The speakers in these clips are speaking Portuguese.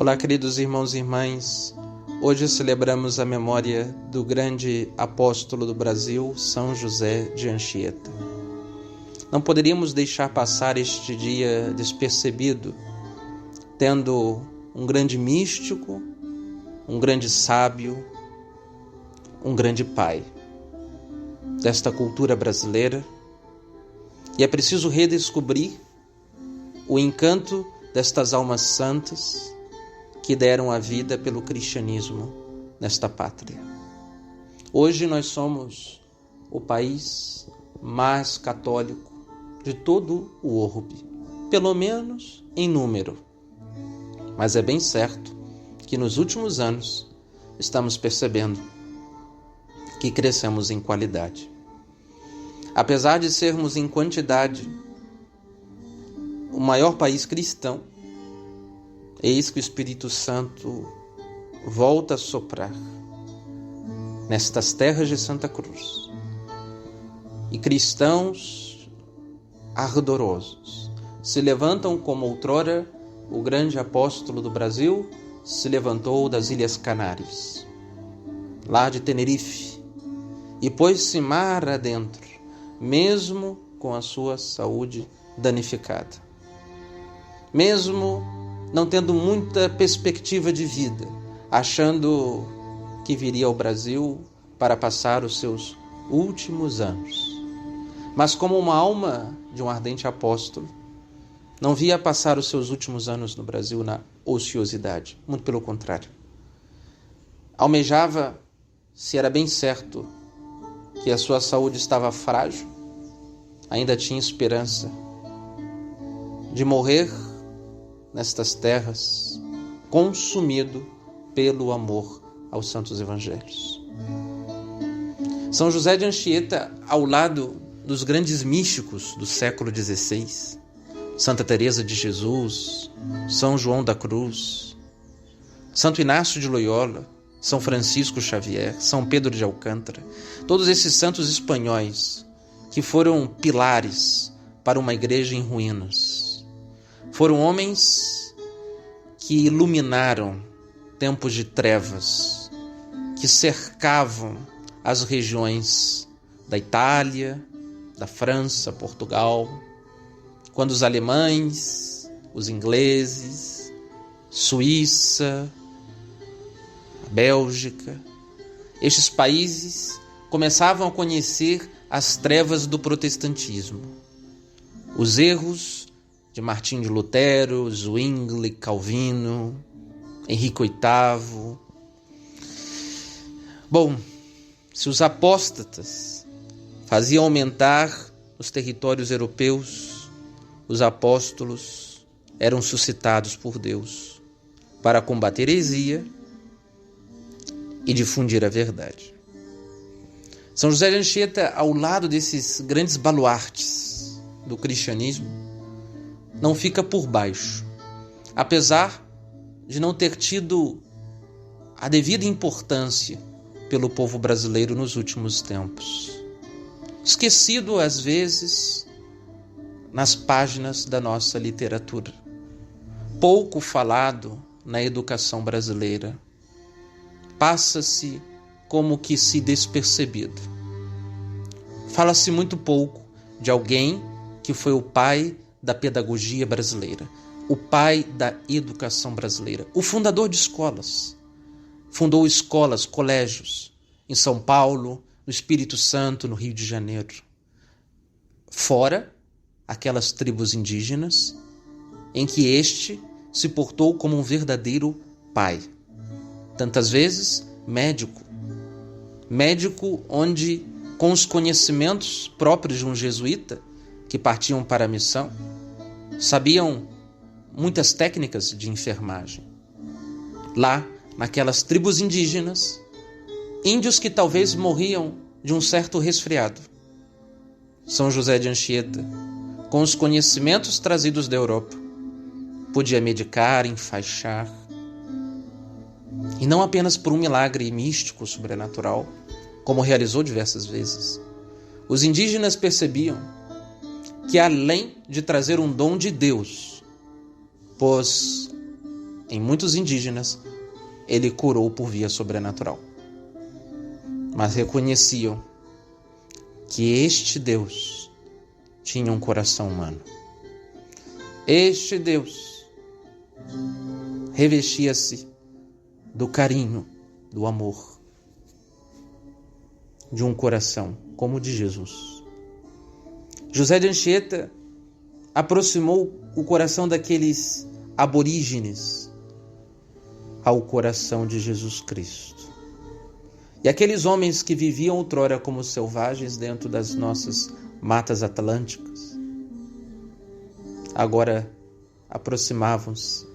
Olá, queridos irmãos e irmãs. Hoje celebramos a memória do grande apóstolo do Brasil, São José de Anchieta. Não poderíamos deixar passar este dia despercebido, tendo um grande místico, um grande sábio, um grande pai desta cultura brasileira. E é preciso redescobrir o encanto destas almas santas que deram a vida pelo cristianismo nesta pátria. Hoje nós somos o país mais católico de todo o orbe, pelo menos em número. Mas é bem certo que nos últimos anos estamos percebendo que crescemos em qualidade. Apesar de sermos em quantidade o maior país cristão, eis que o Espírito Santo volta a soprar nestas terras de Santa Cruz. E cristãos ardorosos se levantam como outrora o grande apóstolo do Brasil se levantou das Ilhas Canárias, lá de Tenerife, e pôs-se mar adentro, mesmo com a sua saúde danificada. Mesmo não tendo muita perspectiva de vida, achando que viria ao Brasil para passar os seus últimos anos. Mas como uma alma de um ardente apóstolo, não via passar os seus últimos anos no Brasil na ociosidade, muito pelo contrário. Almejava, se era bem certo que a sua saúde estava frágil, ainda tinha esperança de morrer nestas terras, consumido pelo amor aos santos evangelhos. São José de Anchieta, ao lado dos grandes místicos do século XVI, Santa Teresa de Jesus, São João da Cruz, Santo Inácio de Loyola, São Francisco Xavier, São Pedro de Alcântara, todos esses santos espanhóis que foram pilares para uma igreja em ruínas. Foram homens que iluminaram tempos de trevas, que cercavam as regiões da Itália, da França, Portugal, quando os alemães, os ingleses, Suíça, a Bélgica, estes países começavam a conhecer as trevas do protestantismo, os erros de Martim de Lutero, Zwingli, Calvino, Henrique VIII. Bom, se os apóstatas faziam aumentar os territórios europeus, os apóstolos eram suscitados por Deus para combater a heresia e difundir a verdade. São José de Anchieta, ao lado desses grandes baluartes do cristianismo, não fica por baixo, apesar de não ter tido a devida importância pelo povo brasileiro nos últimos tempos. Esquecido, às vezes, nas páginas da nossa literatura. Pouco falado na educação brasileira. Passa-se como que se despercebido. Fala-se muito pouco de alguém que foi o pai da pedagogia brasileira, o pai da educação brasileira, o fundador de escolas. Fundou escolas, colégios, em São Paulo, no Espírito Santo, no Rio de Janeiro. Fora aquelas tribos indígenas em que este se portou como um verdadeiro pai. Tantas vezes, médico onde, com os conhecimentos próprios de um jesuíta, que partiam para a missão, sabiam muitas técnicas de enfermagem. Lá, naquelas tribos indígenas, índios que talvez morriam de um certo resfriado, São José de Anchieta, com os conhecimentos trazidos da Europa, podia medicar, enfaixar, e não apenas por um milagre místico sobrenatural, como realizou diversas vezes. Os indígenas percebiam que, além de trazer um dom de Deus, pois em muitos indígenas, ele curou por via sobrenatural. Mas reconheciam que este Deus tinha um coração humano. Este Deus revestia-se do carinho, do amor, de um coração como o de Jesus. José de Anchieta aproximou o coração daqueles aborígenes ao coração de Jesus Cristo. E aqueles homens que viviam outrora como selvagens dentro das nossas matas atlânticas, agora aproximavam-se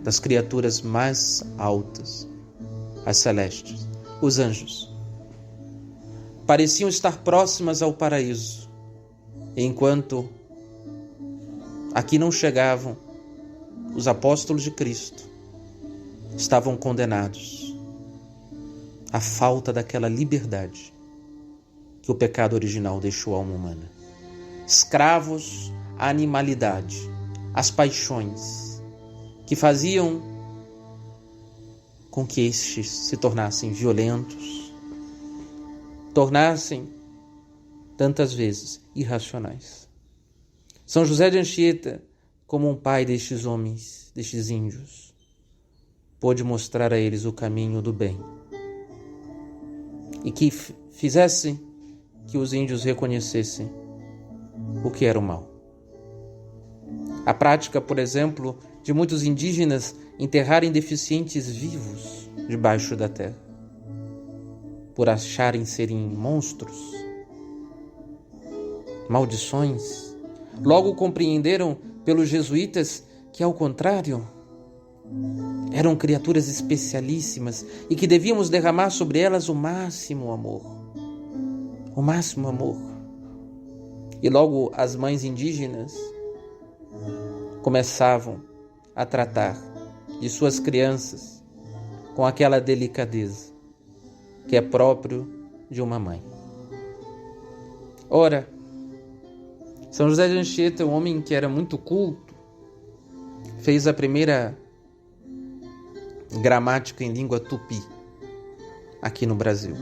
das criaturas mais altas, as celestes, os anjos. Pareciam estar próximas ao paraíso, enquanto aqui não chegavam os apóstolos de Cristo, estavam condenados à falta daquela liberdade que o pecado original deixou à alma humana. Escravos à animalidade, às paixões, que faziam com que estes se tornassem violentos, tornassem tantas vezes irracionais. São José de Anchieta, como um pai destes homens, destes índios, pôde mostrar a eles o caminho do bem e que fizessem que os índios reconhecessem o que era o mal. A prática, por exemplo, de muitos indígenas enterrarem deficientes vivos debaixo da terra, por acharem serem monstros, maldições, logo compreenderam pelos jesuítas que, ao contrário, eram criaturas especialíssimas e que devíamos derramar sobre elas o máximo amor. O máximo amor. E logo as mães indígenas começavam a tratar de suas crianças com aquela delicadeza que é próprio de uma mãe. Ora, São José de Anchieta, um homem que era muito culto, fez a primeira gramática em língua tupi aqui no Brasil.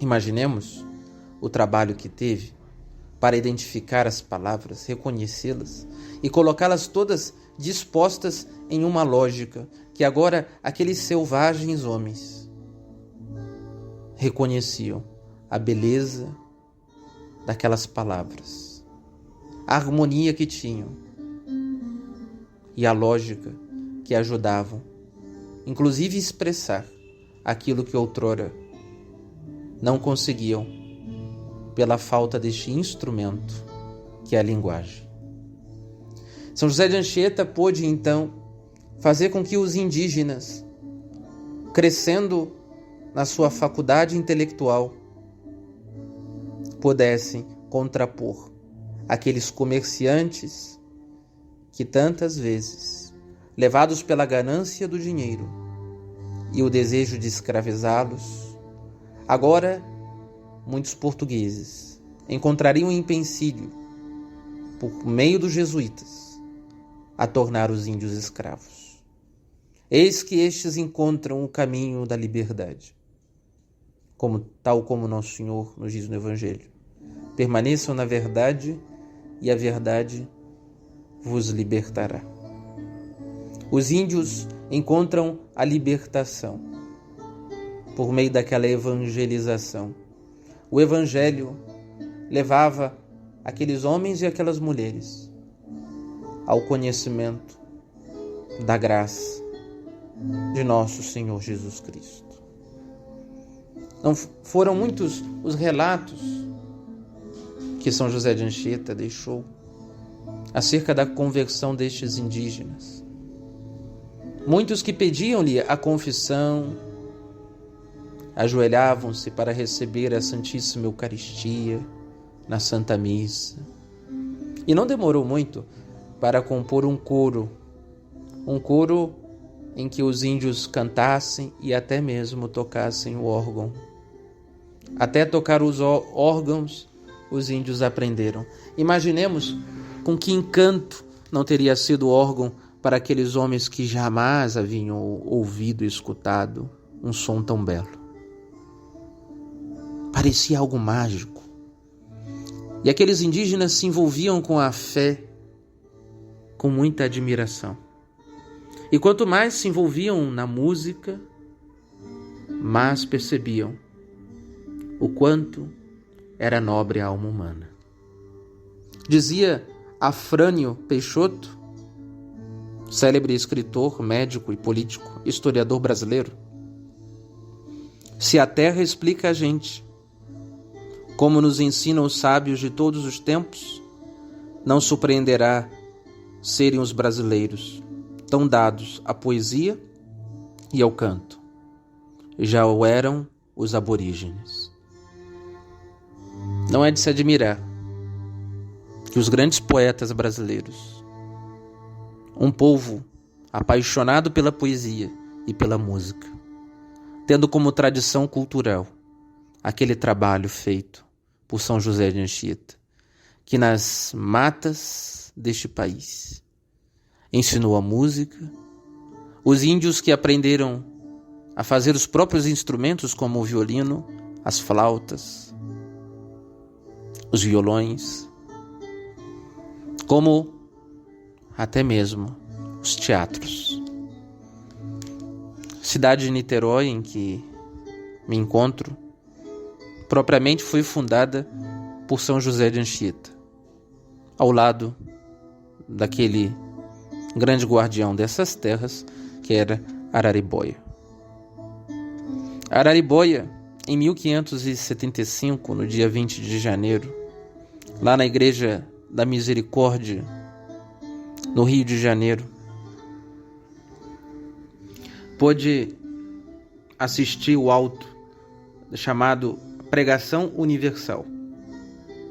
Imaginemos o trabalho que teve para identificar as palavras, reconhecê-las e colocá-las todas dispostas em uma lógica que agora aqueles selvagens homens reconheciam a beleza daquelas palavras, a harmonia que tinham e a lógica que ajudavam, inclusive, expressar aquilo que outrora não conseguiam pela falta deste instrumento que é a linguagem. São José de Anchieta pôde, então, fazer com que os indígenas, crescendo na sua faculdade intelectual, pudessem contrapor aqueles comerciantes que tantas vezes, levados pela ganância do dinheiro e o desejo de escravizá-los, agora muitos portugueses encontrariam um empecilho, por meio dos jesuítas, a tornar os índios escravos. Eis que estes encontram o caminho da liberdade, tal como Nosso Senhor nos diz no Evangelho. Permaneçam na verdade e a verdade vos libertará. Os índios encontram a libertação por meio daquela evangelização. O Evangelho levava aqueles homens e aquelas mulheres ao conhecimento da graça de nosso Senhor Jesus Cristo. Não foram muitos os relatos que São José de Anchieta deixou acerca da conversão destes indígenas. Muitos que pediam-lhe a confissão, ajoelhavam-se para receber a Santíssima Eucaristia na Santa Missa. E não demorou muito para compor um coro em que os índios cantassem e até mesmo tocassem o órgão. Até tocar os órgãos, os índios aprenderam. Imaginemos com que encanto não teria sido órgão para aqueles homens que jamais haviam ouvido e escutado um som tão belo. Parecia algo mágico. E aqueles indígenas se envolviam com a fé com muita admiração. E quanto mais se envolviam na música, mais percebiam o quanto era nobre a alma humana. Dizia Afrânio Peixoto, célebre escritor, médico e político, historiador brasileiro: se a terra explica a gente, como nos ensinam os sábios de todos os tempos, não surpreenderá serem os brasileiros tão dados à poesia e ao canto. Já o eram os aborígenes. Não é de se admirar que os grandes poetas brasileiros, um povo apaixonado pela poesia e pela música, tendo como tradição cultural aquele trabalho feito por São José de Anchieta, que nas matas deste país ensinou a música, os índios que aprenderam a fazer os próprios instrumentos como o violino, as flautas, os violões, como até mesmo os teatros. Cidade de Niterói, em que me encontro, propriamente foi fundada por São José de Anchieta, ao lado daquele grande guardião dessas terras, que era Araribóia. Araribóia, em 1575, no dia 20 de janeiro, lá na Igreja da Misericórdia, no Rio de Janeiro, pôde assistir o auto chamado Pregação Universal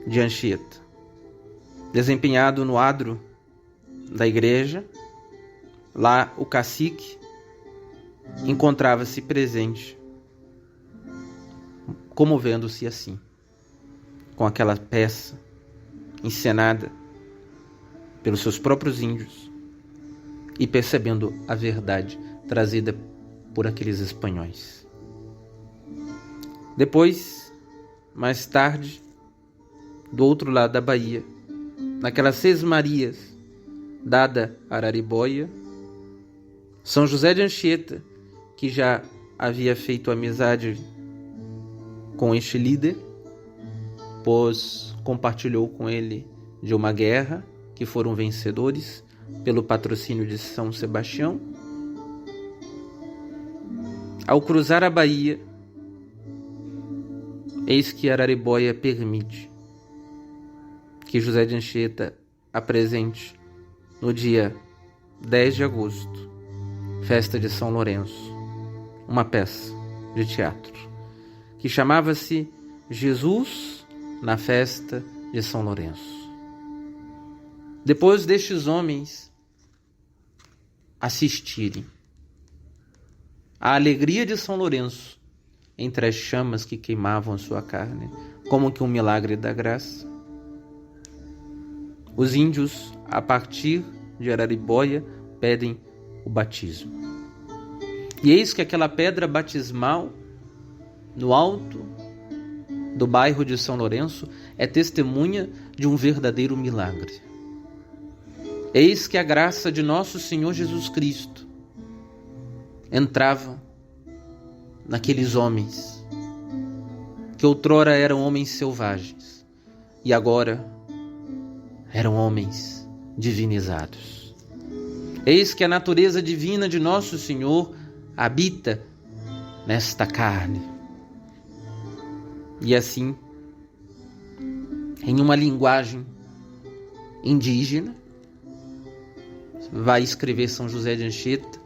de Anchieta, desempenhado no adro da igreja. Lá o cacique encontrava-se presente, comovendo-se assim com aquela peça encenada pelos seus próprios índios e percebendo a verdade trazida por aqueles espanhóis. Depois, mais tarde, do outro lado da Bahia, naquelas 6 Marias dada a Araribóia, São José de Anchieta, que já havia feito amizade com este líder, pois compartilhou com ele de uma guerra que foram vencedores pelo patrocínio de São Sebastião. Ao cruzar a Bahia, eis que Araribóia permite que José de Anchieta apresente no dia 10 de agosto, festa de São Lourenço, uma peça de teatro que chamava-se Jesus na festa de São Lourenço. Depois destes homens assistirem à alegria de São Lourenço entre as chamas que queimavam a sua carne, como que um milagre da graça, os índios, a partir de Araribóia, pedem o batismo. E eis que aquela pedra batismal, no alto do bairro de São Lourenço, é testemunha de um verdadeiro milagre. Eis que a graça de nosso Senhor Jesus Cristo entrava naqueles homens que outrora eram homens selvagens e agora eram homens divinizados. Eis que a natureza divina de nosso Senhor habita nesta carne. E assim, em uma linguagem indígena, vai escrever São José de Anchieta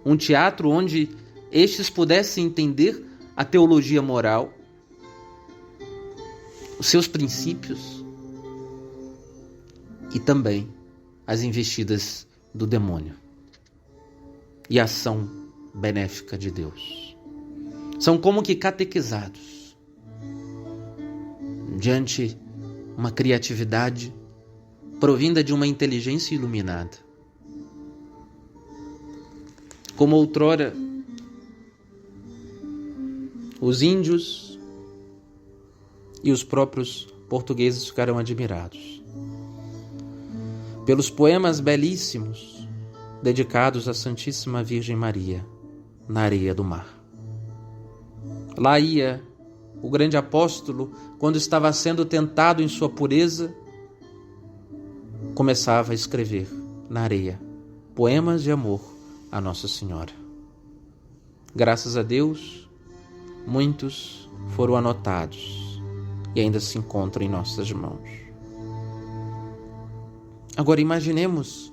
um teatro onde estes pudessem entender a teologia moral, os seus princípios e também as investidas do demônio e a ação benéfica de Deus. São como que catequizados diante uma criatividade provinda de uma inteligência iluminada. Como outrora, os índios e os próprios portugueses ficaram admirados pelos poemas belíssimos dedicados à Santíssima Virgem Maria na areia do mar. Lá ia o grande apóstolo, quando estava sendo tentado em sua pureza, começava a escrever na areia poemas de amor a Nossa Senhora. Graças a Deus, muitos foram anotados e ainda se encontram em nossas mãos. Agora imaginemos,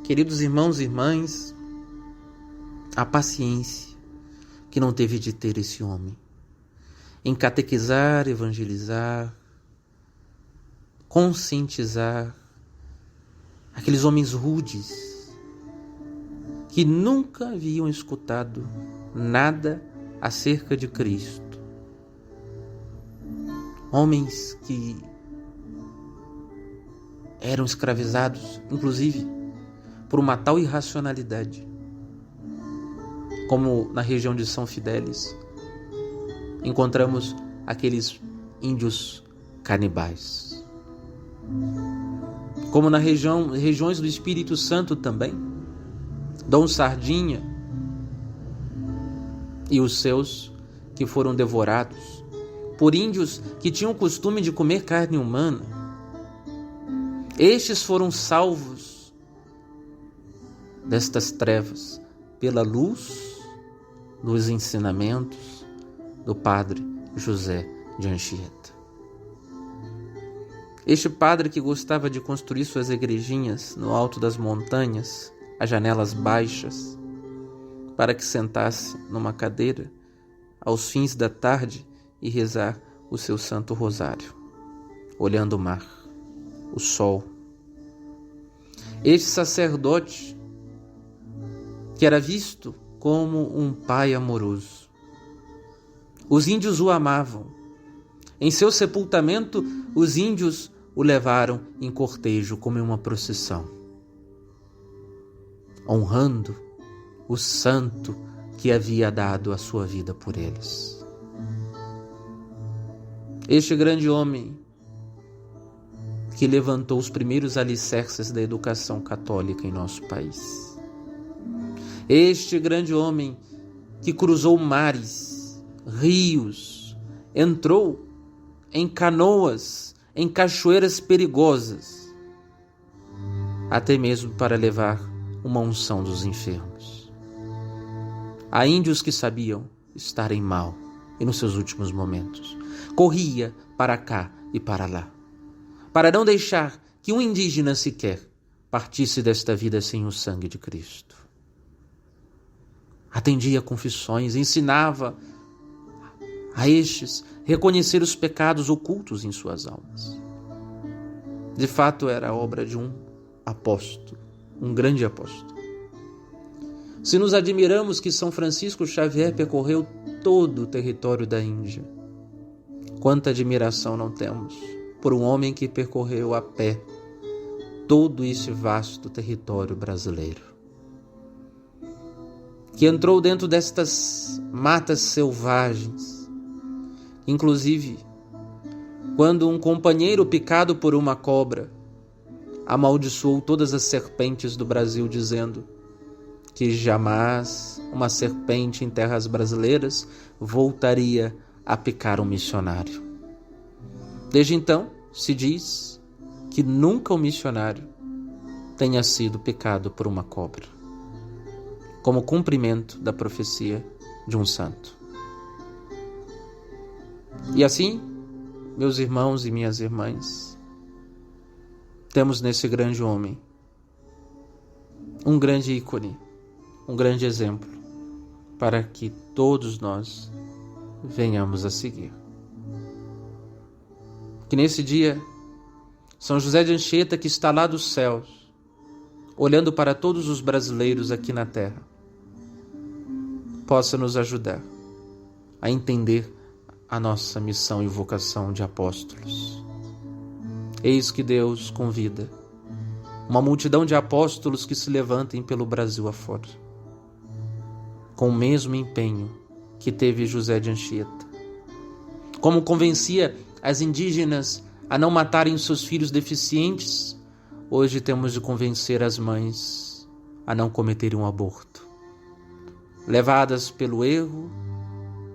queridos irmãos e irmãs, a paciência que não teve de ter esse homem em catequizar, evangelizar, conscientizar aqueles homens rudes que nunca haviam escutado nada acerca de Cristo. Homens que eram escravizados, inclusive, por uma tal irracionalidade, como na região de São Fidélis, encontramos aqueles índios canibais. Como nas regiões do Espírito Santo também, Dom Sardinha e os seus que foram devorados por índios que tinham o costume de comer carne humana. Estes foram salvos destas trevas pela luz dos ensinamentos do Padre José de Anchieta. Este padre que gostava de construir suas igrejinhas no alto das montanhas, as janelas baixas, para que sentasse numa cadeira aos fins da tarde e rezar o seu santo rosário, olhando o mar, o sol. Este sacerdote, que era visto como um pai amoroso, os índios o amavam. Em seu sepultamento, os índios o levaram em cortejo como em uma procissão, honrando o santo que havia dado a sua vida por eles. Este grande homem que levantou os primeiros alicerces da educação católica em nosso país. Este grande homem que cruzou mares, rios, entrou em canoas, em cachoeiras perigosas, até mesmo para levar uma unção dos enfermos. Há índios que sabiam estarem mal e nos seus últimos momentos corria para cá e para lá, para não deixar que um indígena sequer partisse desta vida sem o sangue de Cristo. Atendia confissões, ensinava a estes reconhecer os pecados ocultos em suas almas. De fato, era a obra de um apóstolo, um grande apóstolo. Se nos admiramos que São Francisco Xavier percorreu todo o território da Índia, quanta admiração não temos por um homem que percorreu a pé todo esse vasto território brasileiro, que entrou dentro destas matas selvagens, inclusive quando um companheiro picado por uma cobra amaldiçoou todas as serpentes do Brasil, dizendo que jamais uma serpente em terras brasileiras voltaria a picar um missionário. Desde então, se diz que nunca um missionário tenha sido picado por uma cobra, como cumprimento da profecia de um santo. E assim, meus irmãos e minhas irmãs, temos nesse grande homem um grande ícone, um grande exemplo para que todos nós venhamos a seguir. Que nesse dia, São José de Anchieta, que está lá dos céus, olhando para todos os brasileiros aqui na terra, possa nos ajudar a entender a nossa missão e vocação de apóstolos. Eis que Deus convida uma multidão de apóstolos que se levantem pelo Brasil afora, com o mesmo empenho que teve José de Anchieta. Como convencia as indígenas a não matarem os seus filhos deficientes, hoje temos de convencer as mães a não cometerem um aborto, levadas pelo erro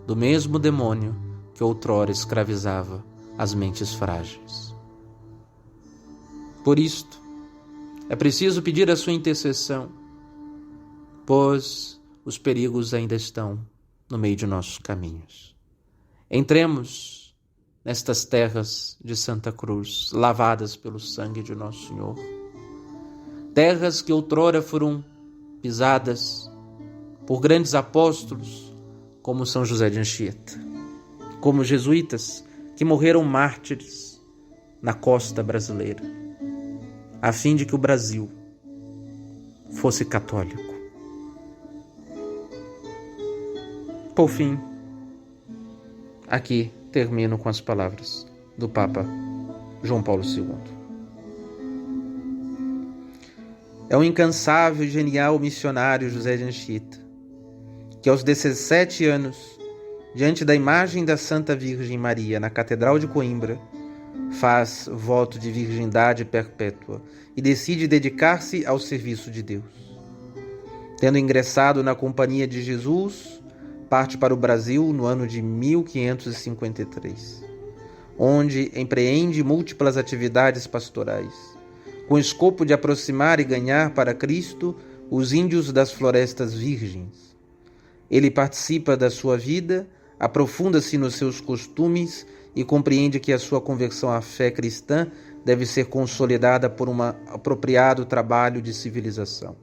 do mesmo demônio que outrora escravizava as mentes frágeis. Por isto, é preciso pedir a sua intercessão, pois os perigos ainda estão no meio de nossos caminhos. Entremos nestas terras de Santa Cruz, lavadas pelo sangue de Nosso Senhor. Terras que outrora foram pisadas por grandes apóstolos, como São José de Anchieta, como jesuítas que morreram mártires na costa brasileira, a fim de que o Brasil fosse católico. Por fim, aqui termino com as palavras do Papa João Paulo II. É um incansável e genial missionário José de Anchieta, que aos 17 anos, diante da imagem da Santa Virgem Maria na Catedral de Coimbra, faz voto de virgindade perpétua e decide dedicar-se ao serviço de Deus. Tendo ingressado na Companhia de Jesus, parte para o Brasil no ano de 1553, onde empreende múltiplas atividades pastorais, com o escopo de aproximar e ganhar para Cristo os índios das florestas virgens. Ele participa da sua vida, aprofunda-se nos seus costumes e compreende que a sua conversão à fé cristã deve ser consolidada por um apropriado trabalho de civilização.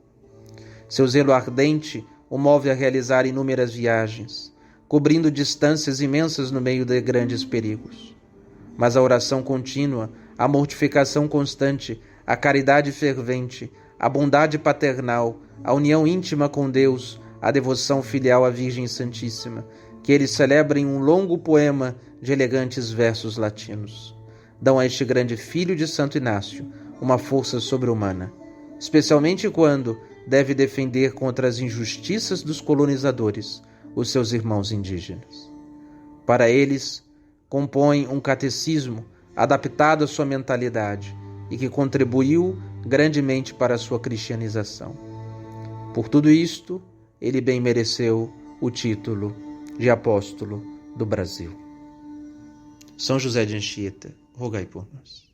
Seu zelo ardente o move a realizar inúmeras viagens, cobrindo distâncias imensas no meio de grandes perigos. Mas a oração contínua, a mortificação constante, a caridade fervente, a bondade paternal, a união íntima com Deus, a devoção filial à Virgem Santíssima, que ele celebra em um longo poema de elegantes versos latinos, dão a este grande filho de Santo Inácio uma força sobre-humana, especialmente quando deve defender contra as injustiças dos colonizadores os seus irmãos indígenas. Para eles, compõe um catecismo adaptado à sua mentalidade e que contribuiu grandemente para a sua cristianização. Por tudo isto, ele bem mereceu o título de apóstolo do Brasil. São José de Anchieta, rogai por nós.